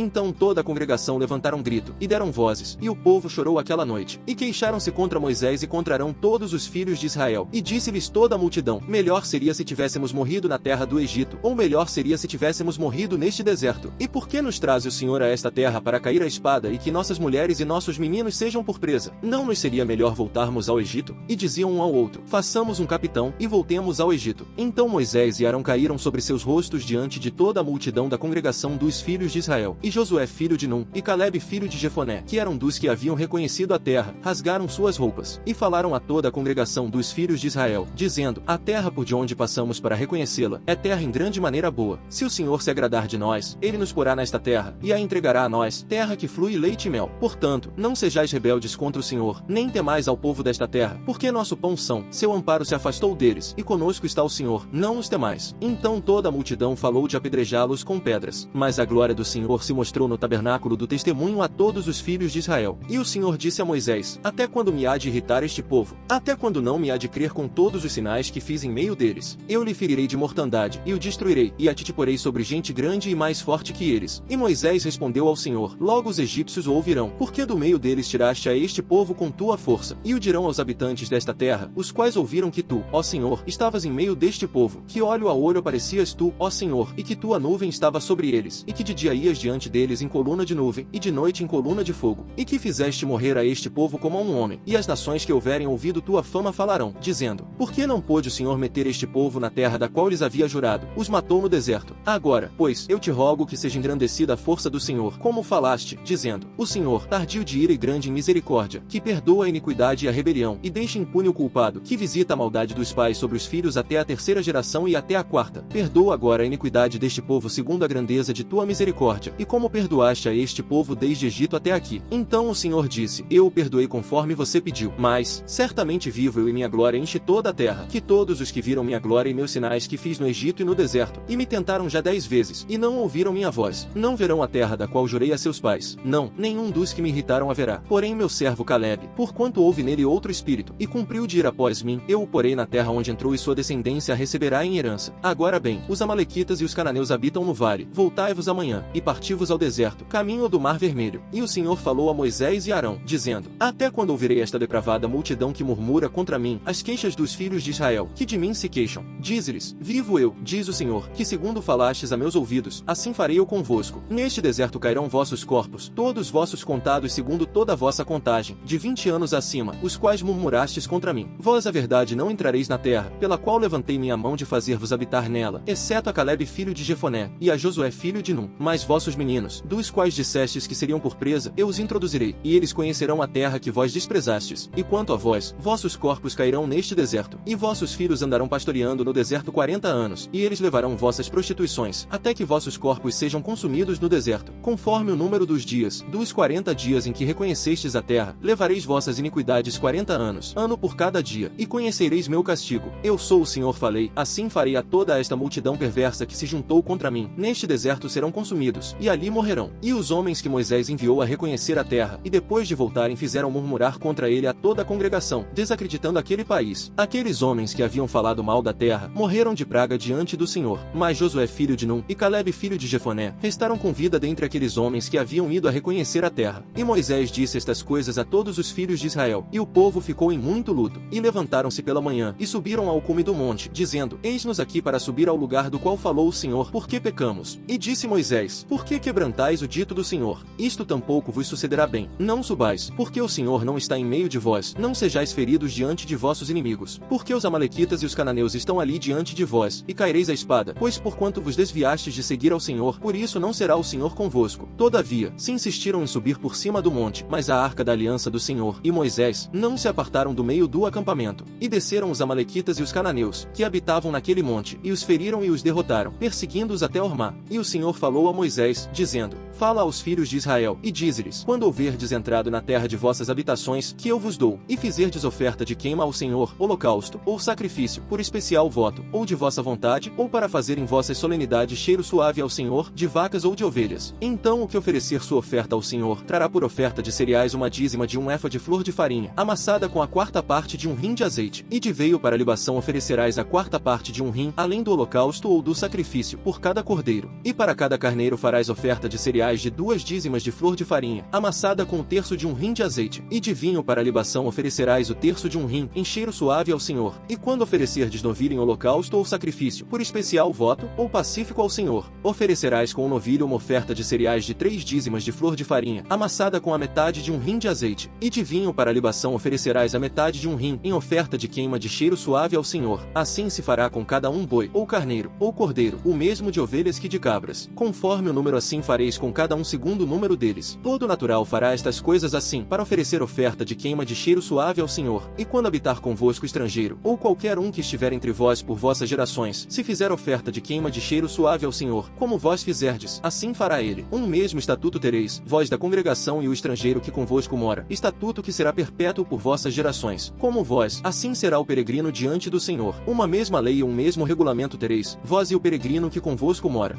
Então toda a congregação levantaram grito, e deram vozes, e o povo chorou aquela noite, e queixaram-se contra Moisés e contra Arão todos os filhos de Israel, e disse-lhes toda a multidão: melhor seria se tivéssemos morrido na terra do Egito, ou melhor seria se tivéssemos morrido neste deserto. E por que nos traz o Senhor a esta terra para cair a espada e que nossas mulheres e nossos meninos sejam por presa? Não nos seria melhor voltarmos ao Egito? E diziam um ao outro: façamos um capitão, e voltemos ao Egito. Então Moisés e Arão caíram sobre seus rostos diante de toda a multidão da congregação dos filhos de Israel. E Josué filho de Num, e Calebe filho de Jefoné, que eram dos que haviam reconhecido a terra, rasgaram suas roupas, e falaram a toda a congregação dos filhos de Israel, dizendo: a terra por de onde passamos para reconhecê-la, é terra em grande maneira boa. Se o Senhor se agradar de nós, ele nos porá nesta terra, e a entregará a nós, terra que flui leite e mel. Portanto, não sejais rebeldes contra o Senhor, nem temais ao povo desta terra, porque nosso pão são, seu amparo se afastou deles, e conosco está o Senhor, não os temais. Então toda a multidão falou de apedrejá-los com pedras, mas a glória do Senhor se mostrou no tabernáculo do testemunho a todos os filhos de Israel. E o Senhor disse a Moisés: até quando me há de irritar este povo? Até quando não me há de crer com todos os sinais que fiz em meio deles? Eu lhe ferirei de mortandade, e o destruirei, e a ti te porei sobre gente grande e mais forte que eles. E Moisés respondeu ao Senhor: logo os egípcios o ouvirão, porque do meio deles tiraste a este povo com tua força. E o dirão aos habitantes desta terra, os quais ouviram que tu, ó Senhor, estavas em meio deste povo, que olho a olho aparecias tu, ó Senhor, e que tua nuvem estava sobre eles, e que de dia ias diante deles em coluna de nuvem, e de noite em coluna de fogo, e que fizeste morrer a este povo como a um homem. E as nações que houverem ouvido tua fama falarão, dizendo: por que não pôde o Senhor meter este povo na terra da qual lhes havia jurado? Os matou no deserto. Agora, pois, eu te rogo que seja engrandecida a força do Senhor, como falaste, dizendo: o Senhor, tardio de ira e grande em misericórdia, que perdoa a iniquidade e a rebelião, e deixa impune o culpado, que visita a maldade dos pais sobre os filhos até a terceira geração e até a quarta. Perdoa agora a iniquidade deste povo segundo a grandeza de tua misericórdia, e como perdoaste a este povo desde Egito até aqui. Então o Senhor disse: eu o perdoei conforme você pediu, mas, certamente vivo eu e minha glória enche toda a terra, que todos os que viram minha glória e meus sinais que fiz no Egito e no deserto, e me tentaram já 10 vezes, e não ouviram minha voz, não verão a terra da qual jurei a seus pais. Não, nenhum dos que me irritaram haverá. Porém meu servo Calebe, porquanto houve nele outro espírito, e cumpriu de ir após mim, eu o porei na terra onde entrou, e sua descendência a receberá em herança. Agora bem, os amalequitas e os cananeus habitam no vale. Voltai-vos amanhã, e parti-vos ao deserto, caminho do mar vermelho. E o Senhor falou a Moisés e Arão, dizendo: até quando ouvirei esta depravada multidão que murmura contra mim, as queixas dos filhos de Israel, que de mim se queixam? Dize-lhes: vivo eu, diz o Senhor, que segundo falastes a meus ouvidos, assim farei eu convosco. Neste deserto cairão vossos corpos, todos vossos contados segundo toda a vossa contagem, de 20 anos acima, os quais murmurastes contra mim. Vós a verdade não entrareis na terra, pela qual levantei minha mão de fazer-vos habitar nela, exceto a Calebe filho de Jefoné, e a Josué filho de Num. Mas vossos meninos, dos quais dissestes que seriam por presa, eu os introduzirei, e eles conhecerão a terra que vós desprezastes. E quanto a vós, vossos corpos cairão neste deserto, e vossos filhos andarão pastoreando no deserto 40 anos, e eles levarão vossas prostituições, até que vossos corpos sejam consumidos no deserto, conforme o número dos dias, dos 40 dias em que reconhecestes a terra, levareis vossas iniquidades 40 anos, ano por cada dia, e conhecereis meu castigo. Eu sou o Senhor, falei, assim farei a toda esta multidão perversa que se juntou contra mim. Neste deserto serão consumidos, e ali morrerão. E os homens que Moisés enviou a reconhecer a terra, e depois de voltarem fizeram murmurar contra ele a toda a congregação, desacreditando aquele país. Aqueles homens que haviam falado mal da terra, morreram de praga diante do Senhor. Mas Josué filho de Num, e Calebe filho de Jefoné, restaram com vida dentre aqueles homens que haviam ido a reconhecer a terra. E Moisés disse estas coisas a todos os filhos de Israel, e o povo ficou em muito luto. E levantaram-se pela manhã, e subiram ao cume do monte, dizendo: eis-nos aqui para subir ao lugar do qual falou o Senhor, porque pecamos. E disse Moisés: por que quebrantais o dito do Senhor? Isto tampouco vos sucederá bem. Não subais, porque o Senhor não está em meio de vós. Não sejais feridos diante de vossos inimigos, porque os amalequitas e os cananeus estão ali diante de vós, e caireis a espada, pois porquanto vos desviastes de seguir ao Senhor, por isso não será o Senhor convosco. Todavia, se insistiram em subir por cima do monte, mas a arca da aliança do Senhor e Moisés não se apartaram do meio do acampamento. E desceram os amalequitas e os cananeus, que habitavam naquele monte, e os feriram e os derrotaram, perseguindo-os até Ormá. E o Senhor falou a Moisés, dizendo: fala aos filhos de Israel, e dize-lhes: quando houverdes entrado na terra de vossas habitações, que eu vos dou, e fizerdes oferta de queima ao Senhor, holocausto, ou sacrifício, por especial voto, ou de vossa vontade, ou para fazer em vossas solenidades cheiro suave ao Senhor, de vacas ou de ovelhas. Então o que oferecer sua oferta ao Senhor, trará por oferta de cereais uma dízima de um efa de flor de farinha, amassada com a quarta parte de um rim de azeite, e de veio para libação oferecerás a quarta parte de um rim, além do holocausto ou do sacrifício, por cada cordeiro. E para cada carneiro farás oferta oferta de cereais de 2 dízimas de flor de farinha, amassada com o terço de um rim de azeite, e de vinho para a libação oferecerás o terço de um rim, em cheiro suave ao Senhor. E quando oferecerdes novilho em holocausto ou sacrifício, por especial voto, ou pacífico ao Senhor, oferecerás com o novilho uma oferta de cereais de 3 dízimas de flor de farinha, amassada com a metade de um rim de azeite, e de vinho para a libação oferecerás a metade de um rim, em oferta de queima de cheiro suave ao Senhor. Assim se fará com cada um boi, ou carneiro, ou cordeiro, o mesmo de ovelhas que de cabras. Conforme o número assim fareis com cada um segundo o número deles. Todo natural fará estas coisas assim, para oferecer oferta de queima de cheiro suave ao Senhor. E quando habitar convosco estrangeiro, ou qualquer um que estiver entre vós por vossas gerações, se fizer oferta de queima de cheiro suave ao Senhor, como vós fizerdes, assim fará ele. Um mesmo estatuto tereis, vós da congregação e o estrangeiro que convosco mora, estatuto que será perpétuo por vossas gerações. Como vós, assim será o peregrino diante do Senhor. Uma mesma lei e um mesmo regulamento tereis, vós e o peregrino que convosco mora.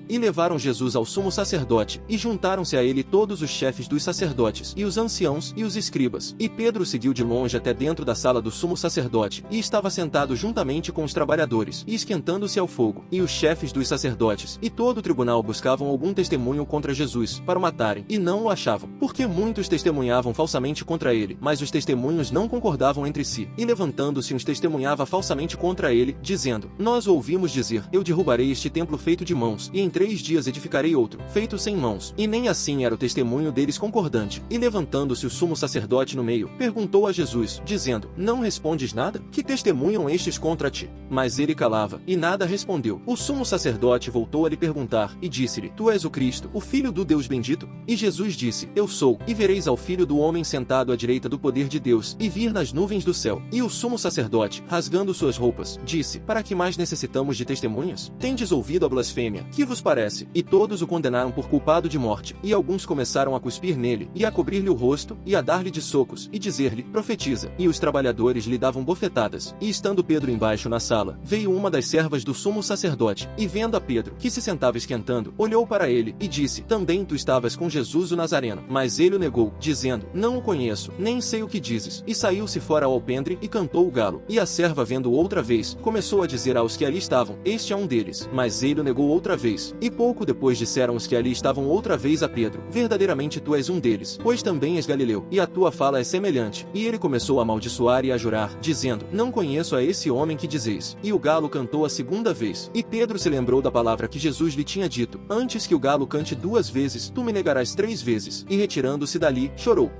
E levaram Jesus ao sumo sacerdote, e juntaram-se a ele todos os chefes dos sacerdotes, e os anciãos, e os escribas. E Pedro seguiu de longe até dentro da sala do sumo sacerdote, e estava sentado juntamente com os trabalhadores, e esquentando-se ao fogo. E os chefes dos sacerdotes, e todo o tribunal buscavam algum testemunho contra Jesus, para o matarem, e não o achavam, porque muitos testemunhavam falsamente contra ele, mas os testemunhos não concordavam entre si. E levantando-se uns testemunhava falsamente contra ele, dizendo: Nós o ouvimos dizer, eu derrubarei este templo feito de mãos, e em 3 dias edificarei outro, feito sem mãos. E nem assim era o testemunho deles concordante. E levantando-se o sumo sacerdote no meio, perguntou a Jesus, dizendo: Não respondes nada? Que testemunham estes contra ti? Mas ele calava, e nada respondeu. O sumo sacerdote voltou a lhe perguntar, e disse-lhe: Tu és o Cristo, o Filho do Deus bendito? E Jesus disse: Eu sou. E vereis ao Filho do Homem sentado à direita do poder de Deus, e vir nas nuvens do céu. E o sumo sacerdote, rasgando suas roupas, disse: Para que mais necessitamos de testemunhas? Tendes ouvido a blasfêmia. Que vos parece? E todos o condenaram por culpado de morte. E alguns começaram a cuspir nele, e a cobrir-lhe o rosto, e a dar-lhe de socos, e dizer-lhe: Profetiza. E os trabalhadores lhe davam bofetadas. E estando Pedro embaixo na sala, veio uma das servas do sumo sacerdote, e vendo a Pedro, que se sentava esquentando, olhou para ele, e disse: Também tu estavas com Jesus o Nazareno. Mas ele o negou, dizendo: Não o conheço, nem sei o que dizes. E saiu-se fora ao alpendre, e cantou o galo. E a serva, vendo-o outra vez, começou a dizer aos que ali estavam: Este é um deles. Mas ele o negou outra vez. E pouco depois disseram os que ali estavam outra vez a Pedro: Verdadeiramente tu és um deles, pois também és galileu, e a tua fala é semelhante. E ele começou a amaldiçoar e a jurar, dizendo: Não conheço a esse homem que dizeis. E o galo cantou a segunda vez. E Pedro se lembrou da palavra que Jesus lhe tinha dito: Antes que o galo cante 2 vezes, tu me negarás 3 vezes. E retirando-se dali, chorou.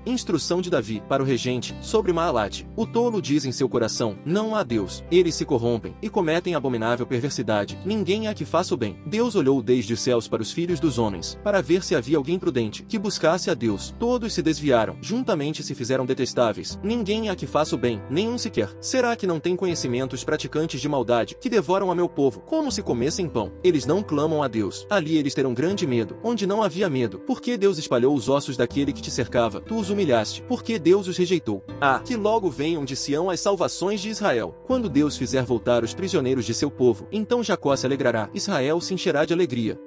Instrução de Davi, para o regente, sobre Maalate. O tolo diz em seu coração: Não há Deus. Eles se corrompem, e cometem abominável perversidade. Ninguém há que faça o bem. Deus olhou desde os céus para os filhos dos homens, para ver se havia alguém prudente, que buscasse a Deus. Todos se desviaram, juntamente se fizeram detestáveis. Ninguém há que faça o bem, nenhum sequer. Será que não tem conhecimento os praticantes de maldade, que devoram a meu povo, como se comessem pão? Eles não clamam a Deus. Ali eles terão grande medo, onde não havia medo. Porque Deus espalhou os ossos daquele que te cercava, tu os humilhaste, porque Deus os rejeitou. Que logo venham de Sião as salvações de Israel. Quando Deus fizer voltar os prisioneiros de seu povo, então Jacó se alegrará, Israel se encherá de alegria.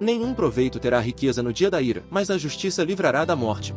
Nenhum proveito terá a riqueza no dia da ira, mas a justiça livrará da morte.